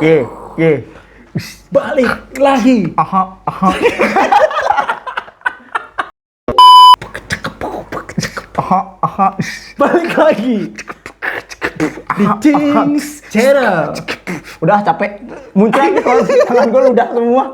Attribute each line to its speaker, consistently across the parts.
Speaker 1: Ye.
Speaker 2: Balik lagi. Balik lagi. Di Jinx Channel.
Speaker 1: Udah capek. Muncul aja kalau tangan gue ludah semua.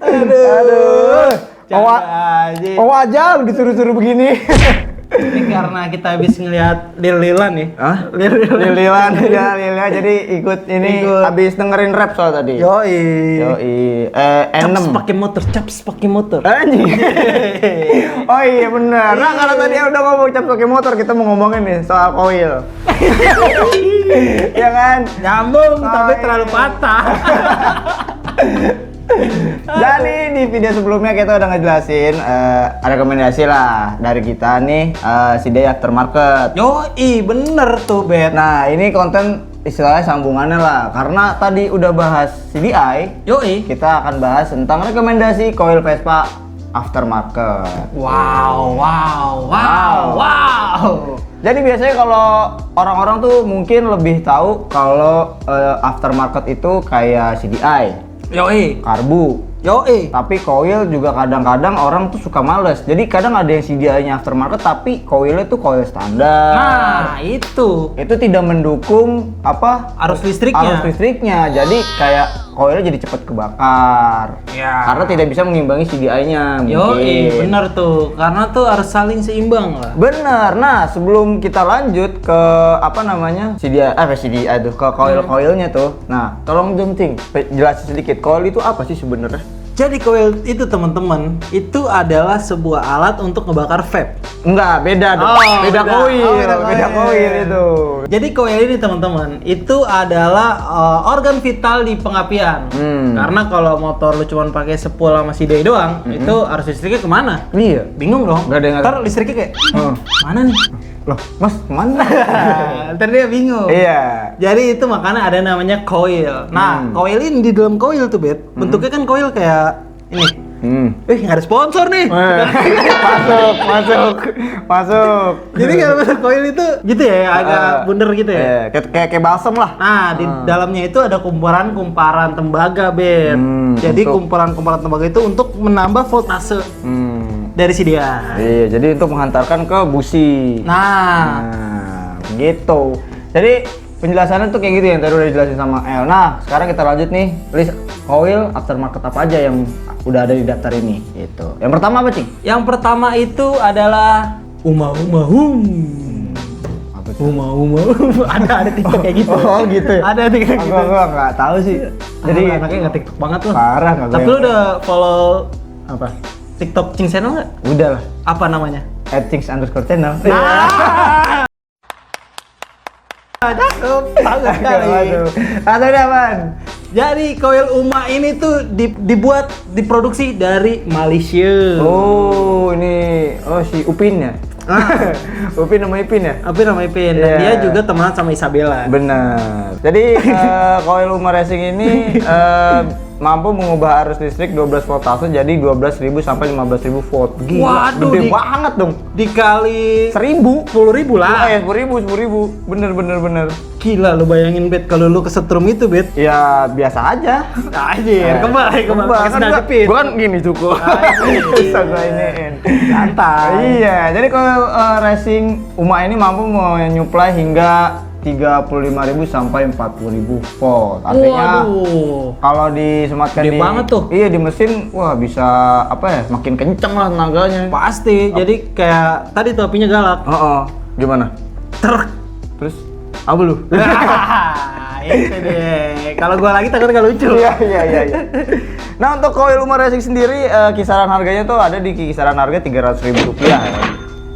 Speaker 1: Aduh. Mau aja disuruh-suruh begini.
Speaker 2: Ini karena kita habis ngelihat Lil-Lilan nih.
Speaker 1: Hah? Lililan ya, Lililan jadi ikut ini habis dengerin rap soal tadi.
Speaker 2: Yoi.
Speaker 1: N6
Speaker 2: Caps pakai motor.
Speaker 1: Anjing. Oh iya benar. Nah, kalau tadi udah ngomong cap pakai motor, kita mau ngomongin nih soal koil. Ya kan?
Speaker 2: Nyambung tapi terlalu patah.
Speaker 1: Jadi di video sebelumnya kita udah ngejelasin rekomendasi lah dari kita nih CDI Aftermarket.
Speaker 2: Yoi, bener tuh, Bet.
Speaker 1: Nah, ini konten istilahnya sambungannya lah, karena tadi udah bahas CDI.
Speaker 2: Yoi.
Speaker 1: Kita akan bahas tentang rekomendasi koil Vespa Aftermarket.
Speaker 2: Wow.
Speaker 1: Jadi biasanya kalau orang-orang tuh mungkin lebih tahu kalau aftermarket itu kayak CDI,
Speaker 2: Yoi.
Speaker 1: karbu.
Speaker 2: Yoi.
Speaker 1: Tapi koil juga kadang-kadang orang tuh suka males. Jadi kadang ada yang CDI-nya aftermarket tapi koilnya tuh koil standar.
Speaker 2: Nah, itu
Speaker 1: tidak mendukung
Speaker 2: arus listriknya.
Speaker 1: Jadi kayak koilnya jadi cepat kebakar.
Speaker 2: Ya.
Speaker 1: Karena tidak bisa mengimbangi CDI-nya mungkin.
Speaker 2: Yoi, bener tuh. Karena tuh harus saling seimbang lah.
Speaker 1: Bener. Nah, sebelum kita lanjut ke CDI tuh ke koil-koilnya tuh. Nah, tolong dong Ting, jelasin sedikit. Koil itu apa sih sebenarnya?
Speaker 2: Jadi koil itu teman-teman, itu adalah sebuah alat untuk ngebakar vape.
Speaker 1: Enggak, beda dong. Beda koil itu.
Speaker 2: Jadi koil ini teman-teman, itu adalah organ vital di pengapian. Karena kalau motor lu cuma pakai sepul sama CDI doang, itu arus listriknya kemana?
Speaker 1: Iya.
Speaker 2: Bingung dong.
Speaker 1: Nggak ada yang
Speaker 2: Ntar listriknya kayak, mana nih?
Speaker 1: Loh, Mas, mana?
Speaker 2: Ntar dia bingung.
Speaker 1: Iya.
Speaker 2: Jadi itu makanya ada namanya koil. Nah, koil ini di dalam koil tuh, Bet. Bentuknya kan koil kayak ini. Nggak ada sponsor nih.
Speaker 1: Masuk.
Speaker 2: Jadi kalau koil itu gitu ya, agak bundar gitu ya.
Speaker 1: Kayak balsam lah.
Speaker 2: Nah, di dalamnya itu ada kumparan tembaga, Bet. Jadi kumparan tembaga itu untuk menambah voltase dari CDI.
Speaker 1: Iya, jadi untuk menghantarkan ke busi.
Speaker 2: Nah,
Speaker 1: gitu. Jadi penjelasannya tuh kayak gitu yang tadi udah dijelasin sama El. Nah, sekarang kita lanjut nih, list koil aftermarket apa aja yang udah ada di daftar ini gitu. Yang pertama apa, Cing?
Speaker 2: yang pertama itu adalah Uma. Ada TikTok kayak gitu.
Speaker 1: Oh, gitu ya?
Speaker 2: Ada TikTok gitu.
Speaker 1: Gua nggak tahu sih.
Speaker 2: Jadi
Speaker 1: Jadi
Speaker 2: anaknya nggak TikTok banget loh.
Speaker 1: parah nggak.
Speaker 2: Tapi lu udah follow
Speaker 1: apa?
Speaker 2: TikTok Jinx Channel nggak?
Speaker 1: Udah lah.
Speaker 2: Apa namanya?
Speaker 1: @jinx_channel.
Speaker 2: Cakep, bagus sekali.
Speaker 1: Atau apaan?
Speaker 2: Jadi koil Uma ini tuh diproduksi dari Malaysia.
Speaker 1: Oh, ini si Upin ya? Upin nama Ipin ya?
Speaker 2: Apa namanya Pin? Dan dia juga teman sama Isabella.
Speaker 1: Benar. Jadi koil Uma Racing ini mampu mengubah arus listrik 12 voltase jadi 12.000 sampai 15.000 volt. Gila,
Speaker 2: Waduh,
Speaker 1: gede banget dong.
Speaker 2: Dikali
Speaker 1: 1000,
Speaker 2: 10.000 lah.
Speaker 1: 10.000. Bener.
Speaker 2: Gila, lu bayangin, Bet, kalau lu kesetrum itu, Bet.
Speaker 1: Ya biasa aja.
Speaker 2: Anjir, kembali. Pakai sandal jepit.
Speaker 1: Gua kan gini cukup. Bisa gua iniin.
Speaker 2: Santai.
Speaker 1: Iya, jadi kalau racing Uma ini mampu menyuplai hingga 35.000 sampai 40.000 volt. Artinya kalau disematkan
Speaker 2: Gede banget tuh.
Speaker 1: Iya, di mesin bisa makin kenceng lah tenaganya.
Speaker 2: Pasti. Jadi kayak tadi tuh apinya galak.
Speaker 1: Gimana? Terus apa lu?
Speaker 2: Itu deh. Kalau gua lagi takut gak lucu.
Speaker 1: Iya. Nah, untuk koil Uma Racing sendiri kisaran harganya tuh ada di kisaran harga 300.000 rupiah.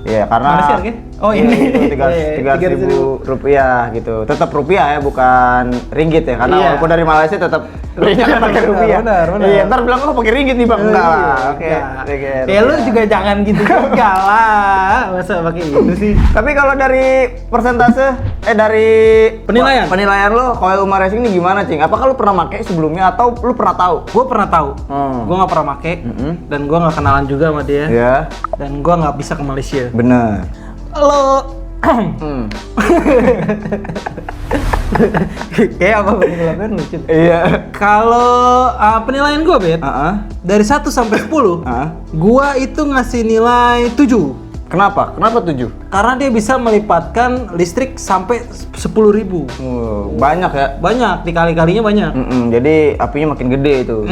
Speaker 1: Iya, karena
Speaker 2: Mana sih harganya? Oh ini.
Speaker 1: Itu 300.000 rupiah gitu. Tetap rupiah ya, bukan ringgit ya. Karena walaupun dari Malaysia tetap belinya kan pakai rupiah.
Speaker 2: Benar.
Speaker 1: Iya, ntar bilang lo pakai ringgit nih bang. Enggak lah. Oke.
Speaker 2: Ya lu juga jangan gitu juga lah. Masa pakai itu sih?
Speaker 1: Tapi kalau dari persentase, dari penilaian lo Koil Uma Racing ini gimana, Cing? Apakah lu pernah pakai sebelumnya atau lu pernah tahu?
Speaker 2: Gue pernah tahu. Gue nggak pernah pakai dan gue nggak kenalan juga sama dia.
Speaker 1: Iya.
Speaker 2: Dan gue nggak bisa ke Malaysia.
Speaker 1: Bener.
Speaker 2: Halo. Kayak apa penilaian lucu.
Speaker 1: Iya.
Speaker 2: Kalau penilaian gue, Bet, dari 1 sampai 10, gua itu ngasih nilai 7.
Speaker 1: Kenapa? Kenapa 7?
Speaker 2: Karena dia bisa melipatkan listrik sampai 10.000.
Speaker 1: Banyak ya?
Speaker 2: Banyak, dikali-kalinya banyak.
Speaker 1: Jadi apinya makin gede itu.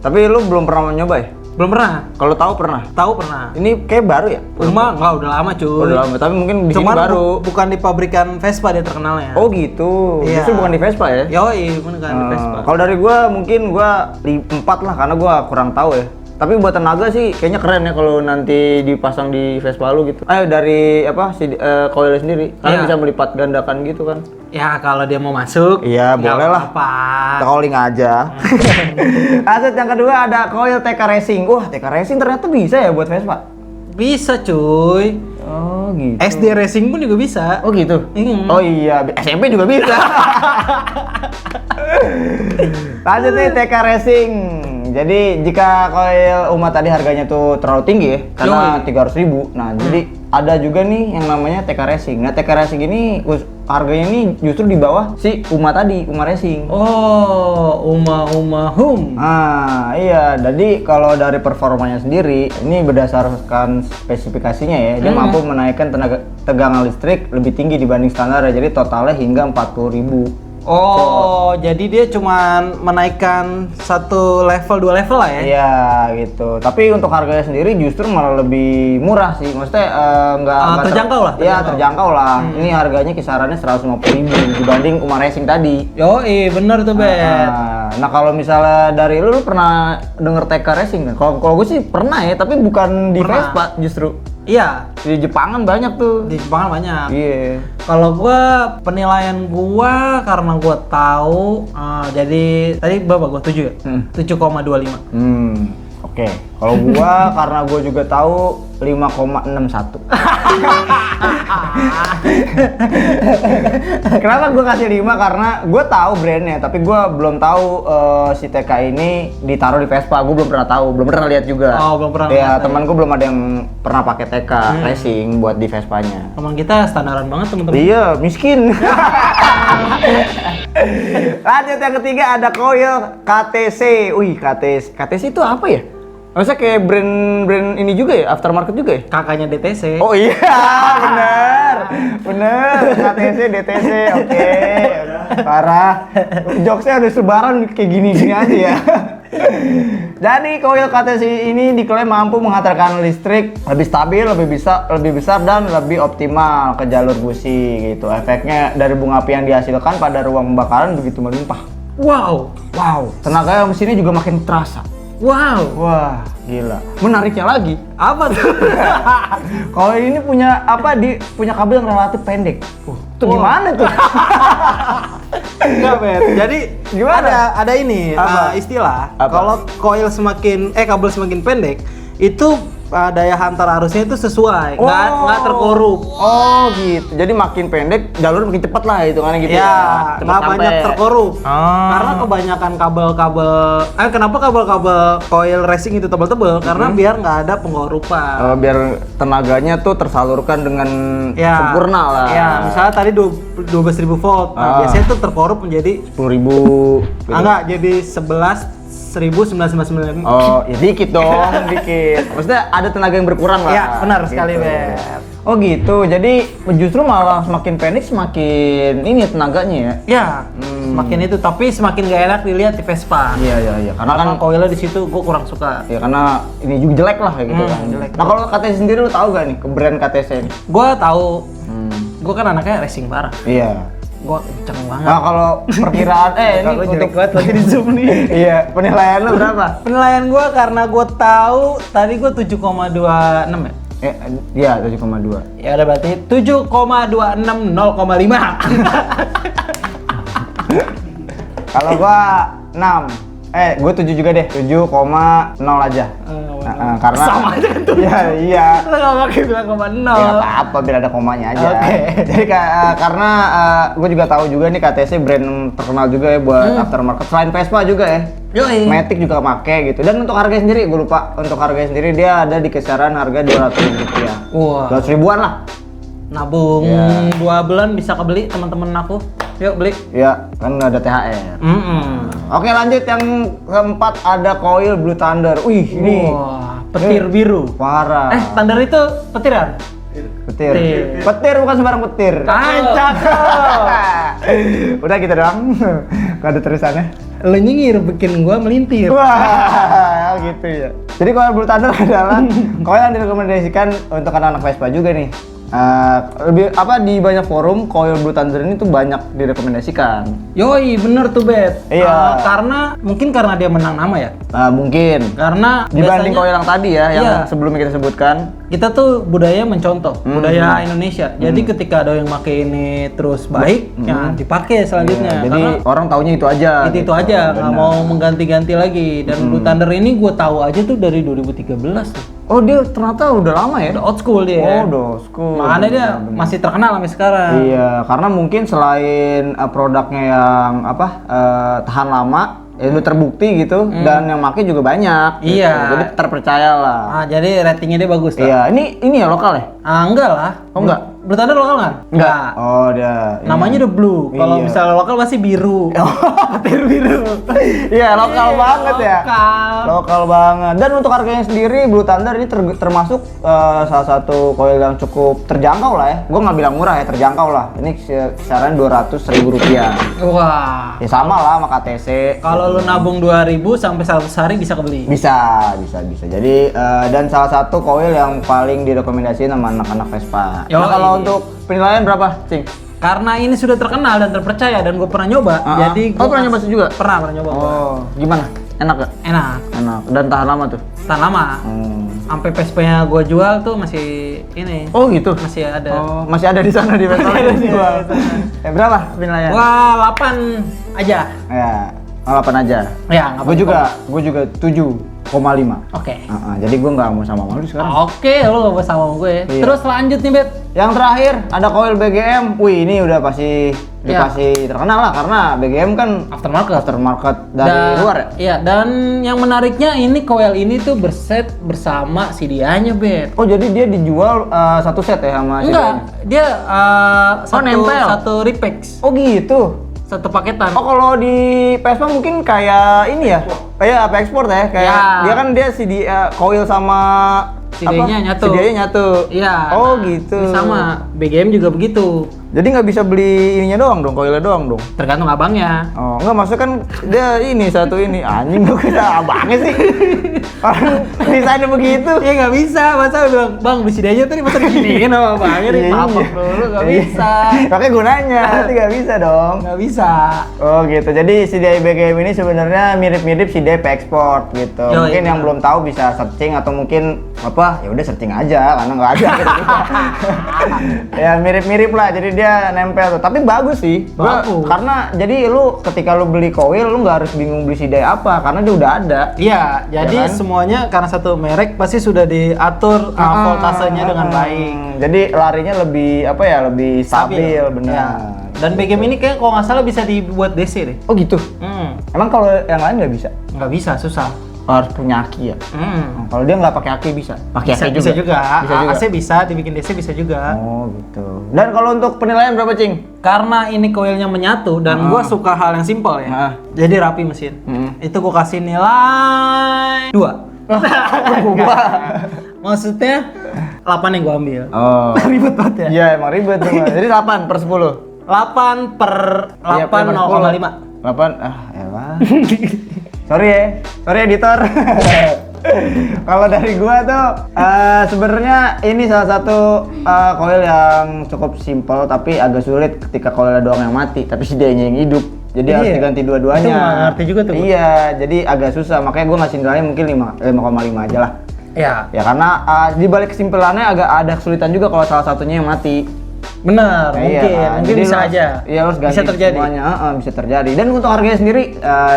Speaker 1: Tapi lu belum pernah nyoba ya?
Speaker 2: Belum pernah.
Speaker 1: Kalau tahu pernah?
Speaker 2: Tahu pernah.
Speaker 1: Ini kayak baru ya?
Speaker 2: Uma enggak, udah lama cuy.
Speaker 1: Udah lama, tapi mungkin di sini baru.
Speaker 2: Bukan di pabrikan Vespa dia terkenalnya.
Speaker 1: Oh gitu.
Speaker 2: Iya.
Speaker 1: Justru bukan di Vespa ya?
Speaker 2: Yoi, bukan di Vespa.
Speaker 1: Kalau dari gua mungkin gua 4 lah karena gua kurang tahu ya. Tapi buat tenaga sih kayaknya keren ya kalau nanti dipasang di Vespa lu gitu. Dari koilnya sendiri. Karena bisa melipat gandakan gitu kan.
Speaker 2: Ya kalau dia mau masuk,
Speaker 1: iya boleh lah. Calling aja. Aset yang kedua ada koil TK Racing. Wah, TK Racing ternyata bisa ya buat Vespa.
Speaker 2: Bisa cuy.
Speaker 1: Oh gitu.
Speaker 2: SD Racing pun juga bisa.
Speaker 1: Oh gitu. Oh iya, SMP juga bisa. Lanjut nih TK Racing. Jadi jika koil Uma tadi harganya tuh terlalu tinggi ya, karena 300.000. Nah, jadi ada juga nih yang namanya TK Racing. Nah, TK Racing ini harganya ini justru di bawah si Uma tadi, Uma Racing.
Speaker 2: Oh, Uma Hum.
Speaker 1: Ah, iya. Jadi kalau dari performanya sendiri, ini berdasarkan spesifikasinya ya, dia mampu menaikkan tegangan listrik lebih tinggi dibanding standar. Jadi totalnya hingga 40.000.
Speaker 2: Oh, jadi dia cuman menaikkan 1 level, 2 level lah ya?
Speaker 1: Iya gitu. Tapi untuk harganya sendiri justru malah lebih murah sih. Maksudnya nggak
Speaker 2: terjangkau lah.
Speaker 1: Iya terjangkau lah. Ini harganya kisarannya 150.000 dibanding Uma Racing tadi.
Speaker 2: Yoi, bener tuh Bet.
Speaker 1: Nah kalau misalnya dari lu pernah denger TK Racing kan? Kalau gue sih pernah ya, tapi bukan di Vespa justru.
Speaker 2: Iya.
Speaker 1: Di Jepangan banyak tuh.
Speaker 2: Di Jepangan banyak.
Speaker 1: Iya.
Speaker 2: Kalau gua penilaian gua karena gua tahu jadi tadi berapa gua 7 ya? 7,25.
Speaker 1: Oke. Kalau gua karena gua juga tahu 5,61. Kenapa gua kasih 5? Karena gua tahu brandnya, tapi gua belum tahu si TK ini ditaruh di Vespa. Gua belum pernah tahu, belum pernah lihat juga.
Speaker 2: Oh, belum pernah.
Speaker 1: Ya, temanku belum ada yang pernah pakai TK Racing buat di Vespanya.
Speaker 2: Teman kita standaran banget teman-teman.
Speaker 1: Iya, miskin. Lanjut yang ketiga ada koil KTC. Wih, KTC itu apa ya? Maksudnya kayak brand ini juga ya, aftermarket juga ya?
Speaker 2: Kakaknya DTC.
Speaker 1: Oh iya, bener, KTC, DTC, oke. Parah, jokesnya udah sebaran kayak gini-gini aja ya. Jadi koil KTC ini diklaim mampu menghantarkan listrik lebih stabil, lebih besar dan lebih optimal ke jalur busi gitu. Efeknya dari bunga api yang dihasilkan pada ruang pembakaran begitu melimpah.
Speaker 2: Wow.
Speaker 1: Tenaga mesinnya juga makin terasa.
Speaker 2: Wow.
Speaker 1: Wah, gila. Menariknya lagi,
Speaker 2: Apa tuh?
Speaker 1: kalau ini punya kabel yang relatif pendek. Itu gimana tuh?
Speaker 2: Enggak, Bet. Jadi
Speaker 1: Gimana?
Speaker 2: ada ini istilah.
Speaker 1: Apa?
Speaker 2: Kalau kabel semakin pendek, itu daya hantar arusnya itu sesuai, nggak terkorup.
Speaker 1: Oh gitu. Jadi makin pendek jalur makin cepat lah hitungannya gitu
Speaker 2: Ya,
Speaker 1: Cepat
Speaker 2: nggak banyak
Speaker 1: sampai.
Speaker 2: terkorup.
Speaker 1: Ah.
Speaker 2: Karena kebanyakan kabel-kabel, kenapa kabel-kabel coil racing itu tebal-tebal? Karena biar nggak ada pengkorupan.
Speaker 1: Biar tenaganya tuh tersalurkan dengan sempurna lah.
Speaker 2: Ya, misalnya tadi 12.000 volt. Nah, biasanya tuh terkorup menjadi
Speaker 1: 10.000 gitu.
Speaker 2: enggak, jadi 11.999.
Speaker 1: Oh, ya dikit dong, dikit. Maksudnya ada tenaga yang berkurang lah.
Speaker 2: Iya, benar sekali,
Speaker 1: gitu.
Speaker 2: Bet.
Speaker 1: Oh gitu, jadi justru malah semakin pendek semakin ini tenaganya ya?
Speaker 2: Ya, semakin itu, tapi semakin gak enak dilihat di Vespa.
Speaker 1: Iya. Karena kan
Speaker 2: coilnya di situ gue kurang suka.
Speaker 1: ya karena ini juga jelek lah kayak gitu kan.
Speaker 2: Jelek.
Speaker 1: Nah kalau KTC sendiri lu tahu gak nih ke brand KTC ini?
Speaker 2: Gue tahu, gue kan anaknya racing parah.
Speaker 1: Iya.
Speaker 2: Gue kenceng banget.
Speaker 1: Nah kalau perkiraan ini
Speaker 2: Kalau jelek
Speaker 1: untuk
Speaker 2: banget berarti di zoom nih.
Speaker 1: iya penilaian lu berapa?
Speaker 2: Penilaian gue karena gue tahu tadi gue 7,26 ya.
Speaker 1: Iya 7,2.
Speaker 2: Ya udah berarti 7,26 0,5.
Speaker 1: Kalau gua 6. Gue 7 juga deh. 7,0 aja. Karena
Speaker 2: sama aja kan tuh.
Speaker 1: Iya.
Speaker 2: Lo nggak pakai 9,0.
Speaker 1: Ya apa-apa biar ada komanya aja.
Speaker 2: Oke.
Speaker 1: Jadi karena gue juga tahu juga nih KTC brand terkenal juga ya buat aftermarket. Selain Vespa juga ya.
Speaker 2: Yoi.
Speaker 1: Matic juga make gitu. Dan untuk harga sendiri gue lupa. Untuk harga sendiri dia ada di kisaran harga 200.000 rupiah.
Speaker 2: Wah.
Speaker 1: 200 ribuan lah.
Speaker 2: Nabung
Speaker 1: Iya.
Speaker 2: 2 bulan bisa kebeli teman-teman aku. Yuk beli.
Speaker 1: Iya, kan udah ada THR.
Speaker 2: Mm-mm.
Speaker 1: Oke lanjut yang keempat ada coil Blue Thunder. Wih ini
Speaker 2: Wah, petir biru.
Speaker 1: parah.
Speaker 2: Thunder itu petiran?
Speaker 1: Petir.
Speaker 2: Petir.
Speaker 1: Petir bukan sembarang petir.
Speaker 2: Cakep.
Speaker 1: Udah gitu doang. Gak ada terusannya.
Speaker 2: Lo nyengir bikin gua melintir.
Speaker 1: Wah, gitu ya. Jadi coil Blue Thunder adalah coil yang direkomendasikan untuk anak-anak Vespa juga nih. Lebih di banyak forum coil Blue Thunder ini tuh banyak direkomendasikan.
Speaker 2: Yoi, bener tuh Bet.
Speaker 1: Iya.
Speaker 2: Mungkin karena dia menang nama ya.
Speaker 1: Mungkin
Speaker 2: Karena
Speaker 1: dibanding
Speaker 2: biasanya
Speaker 1: coil yang tadi ya, yang
Speaker 2: Iya.
Speaker 1: sebelumnya kita sebutkan.
Speaker 2: kita tuh budaya mencontoh, budaya Indonesia. Jadi ketika ada yang pakai ini terus baik, ya dipakai selanjutnya.
Speaker 1: Iya, jadi
Speaker 2: Karena
Speaker 1: orang taunya itu aja.
Speaker 2: itu
Speaker 1: gitu.
Speaker 2: aja, nggak
Speaker 1: Benar.
Speaker 2: mau mengganti-ganti lagi. Dan Blue Thunder ini gue tahu aja tuh dari 2013 tuh.
Speaker 1: Oh dia ternyata udah lama ya?
Speaker 2: Udah old school dia.
Speaker 1: Oh udah old school.
Speaker 2: Makanya dia masih terkenal sampai sekarang.
Speaker 1: Iya, karena mungkin selain produknya yang tahan lama, ya udah terbukti gitu, dan yang make juga banyak.
Speaker 2: Iya.
Speaker 1: Gitu. Jadi terpercaya lah.
Speaker 2: Jadi ratingnya dia bagus lah.
Speaker 1: Iya, ini ya lokal ya?
Speaker 2: Enggak lah.
Speaker 1: Oh, enggak?
Speaker 2: Blue Thunder lokal kan? Enggak.
Speaker 1: Oh dia.
Speaker 2: Namanya udah blue. Kalau
Speaker 1: Iya.
Speaker 2: misalnya lokal pasti biru. Petir biru.
Speaker 1: Iya lokal banget ya.
Speaker 2: Lokal.
Speaker 1: Lokal banget. Dan untuk harganya sendiri Blue Thunder ini termasuk salah satu coil yang cukup terjangkau lah ya. Gue nggak bilang murah ya, terjangkau lah. Ini kisaran 200.000 rupiah.
Speaker 2: Wah.
Speaker 1: Ya sama lah sama KTC.
Speaker 2: Kalau lu nabung 2.000 sampai 100 hari bisa kebeli.
Speaker 1: Bisa. Jadi dan salah satu coil yang paling direkomendasiin sama anak-anak Vespa.
Speaker 2: Yoi.
Speaker 1: Nah kalau untuk penilaian berapa, Cing?
Speaker 2: Karena ini sudah terkenal dan terpercaya dan gue pernah nyoba. Jadi
Speaker 1: Oh, pernah nyoba juga?
Speaker 2: Pernah nyoba.
Speaker 1: Oh, gimana? Enak gak?
Speaker 2: Enak.
Speaker 1: Enak. Dan tahan lama tuh?
Speaker 2: Tahan lama. Sampai Vespa-nya gue jual tuh masih ini.
Speaker 1: Oh gitu?
Speaker 2: Masih ada.
Speaker 1: Oh, masih ada di sana di Vespa yang dijual. Berapa penilaian?
Speaker 2: Wah, 8 aja.
Speaker 1: Ya, 8 aja.
Speaker 2: Ya, nggak
Speaker 1: Gue
Speaker 2: apa-apa.
Speaker 1: juga 7,5.
Speaker 2: Oke.
Speaker 1: Jadi gue nggak mau sama malu sekarang.
Speaker 2: Oke, lu gak sama gue.
Speaker 1: Iya.
Speaker 2: Terus lanjut nih, Bet.
Speaker 1: Yang terakhir ada coil BGM. Wih, ini udah pasti
Speaker 2: Iya.
Speaker 1: terkenal lah karena BGM kan aftermarket dari luar ya.
Speaker 2: Iya, dan yang menariknya ini coil ini tuh berset bersama CDI-nya, Bet.
Speaker 1: Oh, jadi dia dijual satu set ya sama
Speaker 2: Enggak,
Speaker 1: CD-nya?
Speaker 2: dia
Speaker 1: nempel.
Speaker 2: satu repax,
Speaker 1: Oh gitu.
Speaker 2: satu paketan.
Speaker 1: Oh kalau di Vespa mungkin kayak ini ya, kayak apa ekspor ya, kayak
Speaker 2: Ya.
Speaker 1: dia kan dia CD coil sama
Speaker 2: CD-nya nyatu.
Speaker 1: CD-nya nyatu.
Speaker 2: Iya.
Speaker 1: Oh gitu.
Speaker 2: Ini sama, BGM juga begitu.
Speaker 1: Jadi nggak bisa beli ininya doang dong, coilnya doang dong.
Speaker 2: Tergantung abangnya.
Speaker 1: Oh enggak, maksudnya kan dia ini satu ini anjing gue kira abangnya sih. Orang desainnya begitu.
Speaker 2: Ya nggak bisa, masa bilang, bang beli CD-nya tadi masa diginiin sama abangnya nih,
Speaker 1: Iya,
Speaker 2: papak
Speaker 1: iya.
Speaker 2: dulu, nggak
Speaker 1: Iya.
Speaker 2: bisa.
Speaker 1: Makanya gunanya, nanti nggak bisa dong.
Speaker 2: Nggak bisa.
Speaker 1: Oh gitu. Jadi CDI BGM ini sebenarnya mirip-mirip CDI Export gitu.
Speaker 2: Yo,
Speaker 1: Mungkin
Speaker 2: iya.
Speaker 1: yang belum tahu bisa searching atau mungkin ya udah searching aja karena nggak ada. Gitu. Ya mirip-mirip lah. Jadi dia nempel tuh. Tapi bagus sih.
Speaker 2: Bagus.
Speaker 1: Karena jadi lu ketika lu beli coil lu nggak harus bingung beli CDI apa karena dia udah ada.
Speaker 2: Iya, jadi
Speaker 1: kan?
Speaker 2: semuanya karena satu merek pasti sudah diatur voltasenya dengan baik.
Speaker 1: Jadi larinya lebih lebih stabil, benar.
Speaker 2: Ya. Dan BGM ini kayak kalau nggak salah bisa dibuat DC deh.
Speaker 1: Oh gitu. Emang kalau yang lain nggak bisa?
Speaker 2: Nggak bisa, susah.
Speaker 1: Harus punya aki ya. Kalau dia nggak pakai aki bisa. Pakai
Speaker 2: Bisa,
Speaker 1: aki
Speaker 2: bisa juga.
Speaker 1: Bisa juga.
Speaker 2: AC bisa, dibikin DC bisa juga.
Speaker 1: Oh gitu. Dan kalau untuk penilaian berapa, Cing?
Speaker 2: Karena ini koilnya menyatu dan gua suka hal yang simpel ya.
Speaker 1: Ah.
Speaker 2: Jadi rapi mesin. Itu gua kasih nilai 2.
Speaker 1: Gua.
Speaker 2: Maksudnya 8 yang gua ambil.
Speaker 1: Oh.
Speaker 2: Ribet banget ya.
Speaker 1: Iya, emang ribet tuh. Mas. Jadi 8/10.
Speaker 2: 8 per
Speaker 1: Iya,
Speaker 2: 8 0,5.
Speaker 1: 8 elah. Sorry editor. Kalau dari gua tuh sebenarnya ini salah satu coil yang cukup simpel tapi agak sulit ketika coilnya doang yang mati tapi si dia-nya yang hidup. Jadi
Speaker 2: Iya.
Speaker 1: harus diganti dua-duanya.
Speaker 2: Itu nggak ngerti juga tuh gua.
Speaker 1: Iya, jadi agak susah. Makanya gua ngasih nilainya mungkin 5,5 aja lah.
Speaker 2: Ya,
Speaker 1: Ya karena di balik kesimpulannya agak ada kesulitan juga kalau salah satunya yang mati.
Speaker 2: benar,
Speaker 1: Nah,
Speaker 2: mungkin,
Speaker 1: iya kan?
Speaker 2: mungkin
Speaker 1: Jadi
Speaker 2: bisa
Speaker 1: lo-
Speaker 2: aja.
Speaker 1: Iya, lo harus ganti
Speaker 2: Bisa terjadi.
Speaker 1: semuanya. Bisa terjadi. Dan untuk harganya sendiri,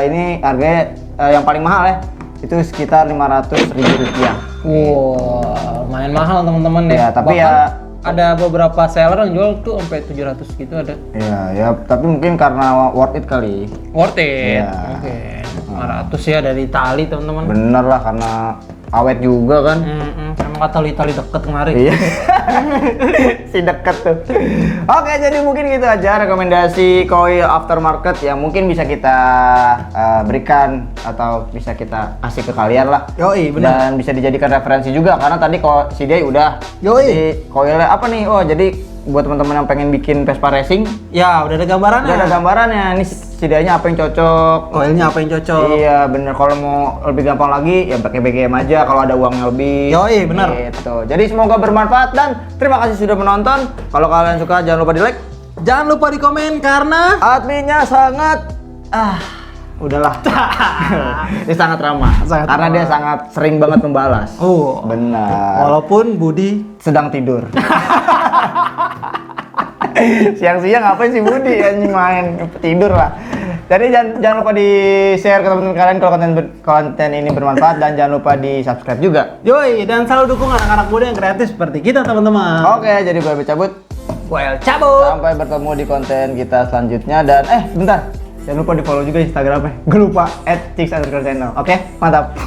Speaker 1: ini harganya yang paling mahal ya, itu sekitar 500.000 rupiah.
Speaker 2: Wow, lumayan mahal teman-teman ya.
Speaker 1: Ya, tapi
Speaker 2: Bahkan
Speaker 1: ya-
Speaker 2: ada beberapa seller yang jual tuh sampai 700 gitu ada.
Speaker 1: Iya, ya, tapi mungkin karena worth it kali.
Speaker 2: Worth it.
Speaker 1: Iya.
Speaker 2: Oke. 500 ya dari Itali teman-teman.
Speaker 1: Bener lah, karena awet juga kan.
Speaker 2: Emang kata lu Itali deket kemarin.
Speaker 1: Iya. Si deket tuh. Oke, jadi mungkin gitu aja rekomendasi koi aftermarket yang mungkin bisa kita berikan atau bisa kita kasih ke kalian lah.
Speaker 2: Yoi, benar.
Speaker 1: Dan bisa dijadikan referensi juga karena tadi kalau si Day udah.
Speaker 2: Yoi.
Speaker 1: Jadi koilnya apa nih? Oh, jadi buat teman-teman yang pengen bikin Vespa racing,
Speaker 2: Ya, udah ada gambarannya.
Speaker 1: udah ada gambarannya. Nih setidaknya apa yang cocok.
Speaker 2: Koilnya apa yang cocok?
Speaker 1: Iya bener, kalau mau lebih gampang lagi ya pakai BGM aja kalau ada uangnya lebih.
Speaker 2: Yoi, bener.
Speaker 1: Gitu. Jadi semoga bermanfaat dan terima kasih sudah menonton. Kalau kalian suka jangan lupa di like.
Speaker 2: Jangan lupa di komen karena
Speaker 1: Adminnya sangat udahlah. Dia sangat ramah.
Speaker 2: Sangat
Speaker 1: karena
Speaker 2: ramah.
Speaker 1: dia sangat sering banget membalas. Benar.
Speaker 2: walaupun Budi
Speaker 1: Sedang tidur. Siang-siang ngapain sih Budi anjing main tidur lah. Jadi jangan lupa di share ke teman-teman kalian kalau konten ini bermanfaat dan jangan lupa di subscribe juga.
Speaker 2: Yoi, dan selalu dukung anak-anak muda yang kreatif seperti kita teman-teman.
Speaker 1: Oke, jadi gue cabut.
Speaker 2: Well, cabut.
Speaker 1: Sampai bertemu di konten kita selanjutnya dan bentar. Jangan lupa di follow juga Instagramnya. Gue lupa @chicks_channel. Oke, mantap.